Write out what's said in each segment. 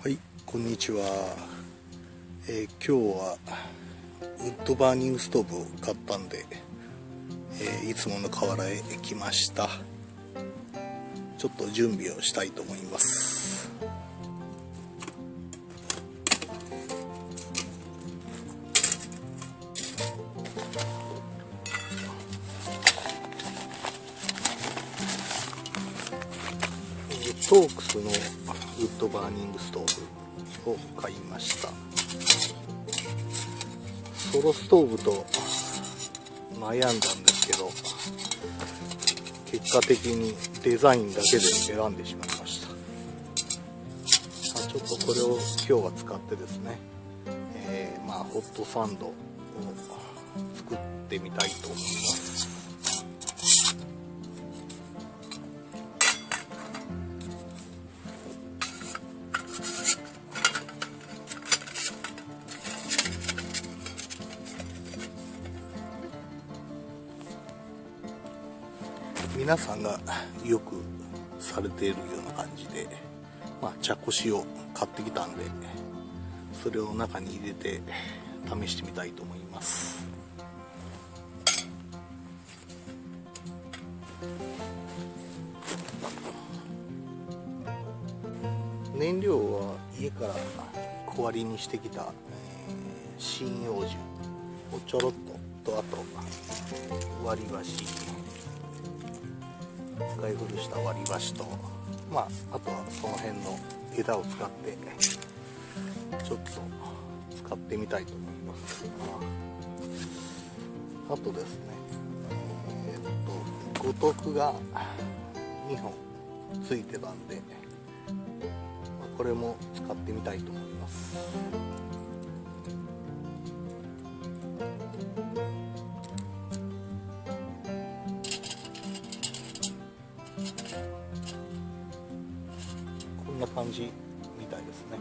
はい、こんにちは。今日はウッドバーニングストーブを買ったんで、いつもの河原へ来ました。ちょっと準備をしたいと思います。トークスのウッドバーニングストーブを買いました。ソロストーブと悩んだんですけど、結果的にデザインだけで選んでしまいました。ちょっとこれを今日は使ってですね、ホットサンドを作ってみたいと思います。皆さんがよくされているような感じで、茶こしを買ってきたんで、それを中に入れて試してみたいと思います。燃料は家から小割りにしてきた、針葉樹をちょろっと、あと割り箸、使い古した割り箸と、あとはその辺の枝を使ってちょっと使ってみたいと思います。あとですね、五徳が2本ついてたんで、これも使ってみたいと思います。こんな感じみたいですね。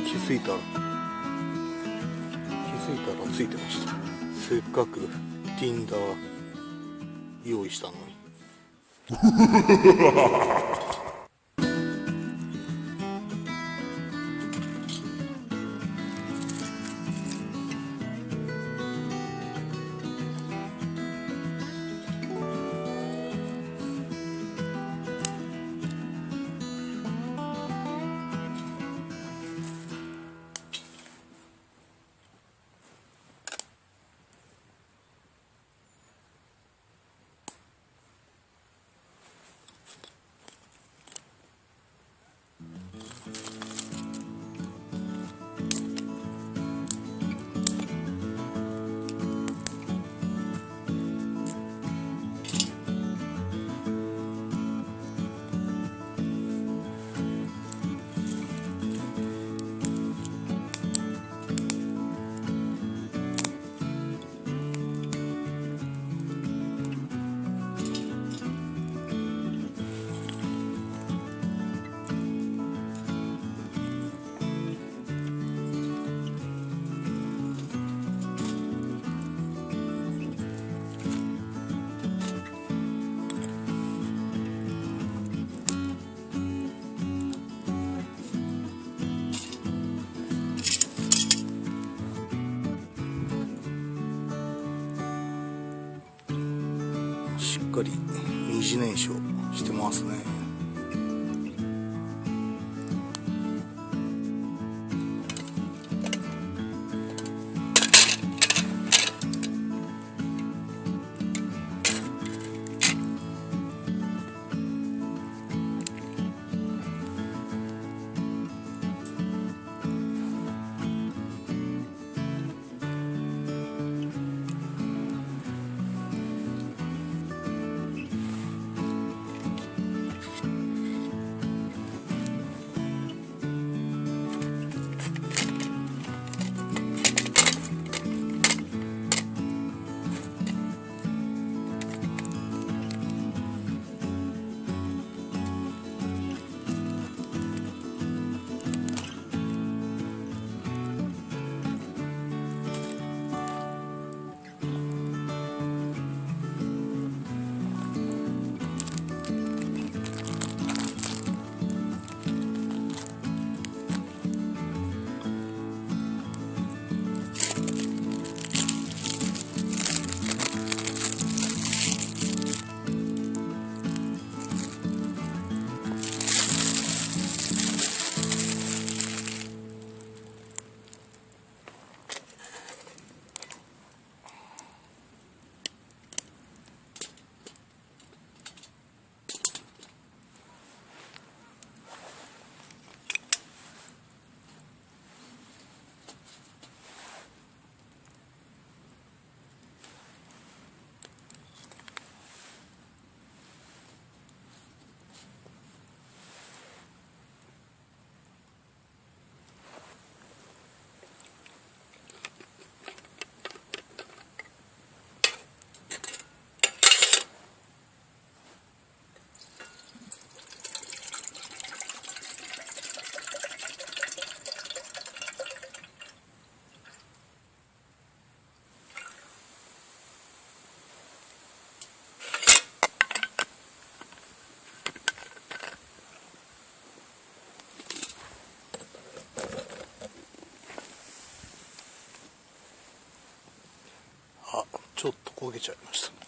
気づいたらついてました。せっかく Tinder 用意したのに。しっかり二次燃焼してますね。あ、ちょっと焦げちゃいました。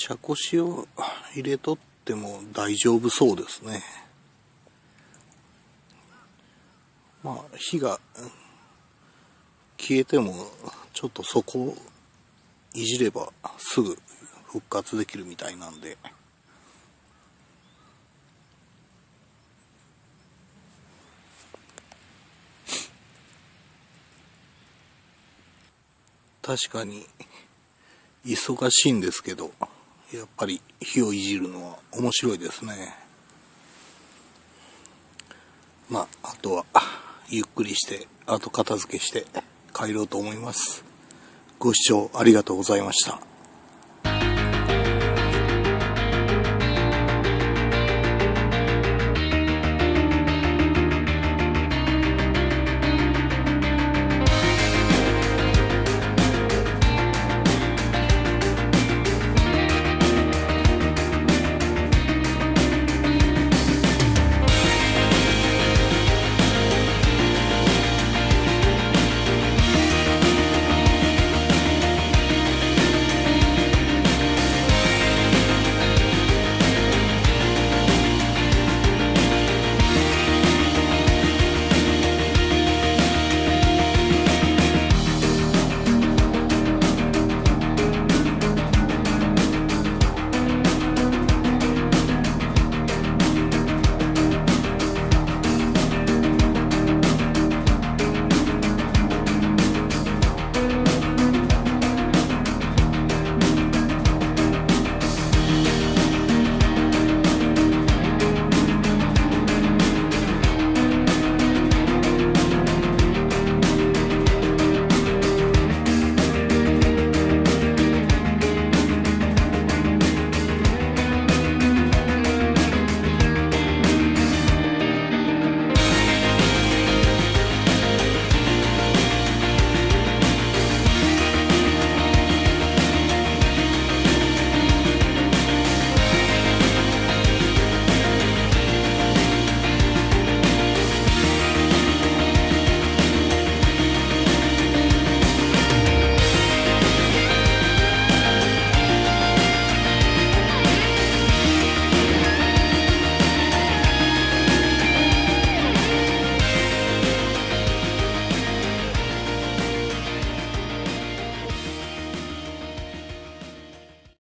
茶こしを入れとっても大丈夫そうですね。まあ火が消えてもちょっとそこをいじればすぐ復活できるみたいなんで、確かに忙しいんですけど、やっぱり火をいじるのは面白いですね。まああとはゆっくりして後片付けして帰ろうと思います。ご視聴ありがとうございました。